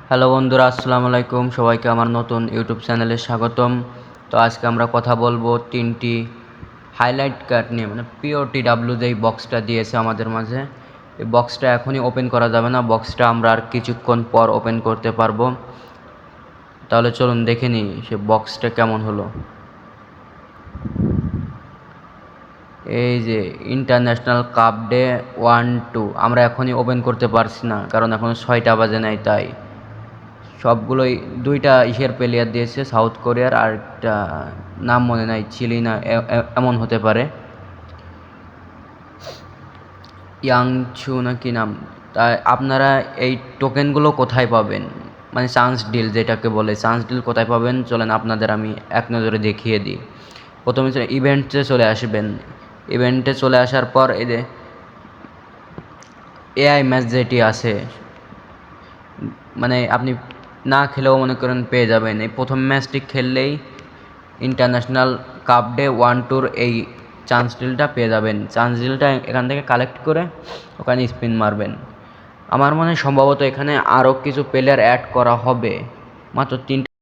Hello বন্ধুরা, আসসালামু আলাইকুম। সবাইকে আমার নতুন ইউটিউব চ্যানেলে স্বাগতম। তো আজকে আমরা কথা বলবো তিনটি হাইলাইট কার্ড নিয়ে, মানে POTW যেই বক্সটা দিয়েছে আমাদের মাঝে। এই বক্সটা এখনই ওপেন করা যাবে না, বক্সটা আমরা আর কিছুক্ষণ পর ওপেন করতে পারবো। তাহলে চলুন দেখে নিই সে বক্সটা কেমন হলো। এই যে ইন্টারন্যাশনাল কাপ ডে 1-2 আমরা এখনই ওপেন করতে পারছি না, কারণ এখনও 6টা বাজে নাই। তাই সবগুলোই দুইটা ইসের প্লেয়ার দিয়েছে, সাউথ কোরিয়ার, আর একটা নাম মনে নাই, চিলি না এমন হতে পারে, ইয়াংছু না কি নাম। তাই আপনারা এই টোকেনগুলো কোথায় পাবেন, মানে চান্স ডিল যেটাকে বলে, চান্স ডিল কোথায় পাবেন চলেন আপনাদের আমি এক নজরে দেখিয়ে দিই। প্রথমে ইভেন্টে চলে আসবেন। ইভেন্টে চলে আসার পর এই যে এআই ম্যাচ যেটি আছে, মানে আপনি না খেলেও মনে করেন পেয়ে যাবেন। এই প্রথম ম্যাচটি খেললেই ইন্টারন্যাশনাল কাপ ডে 1-2 এই চান্স ডিলটা পেয়ে যাবেন। চান্স ডিলটা এখান থেকে কালেক্ট করে ওখানে স্পিন মারবেন। আমার মনে হয় সম্ভবত এখানে আরও কিছু প্লেয়ার অ্যাড করা হবে, মাত্র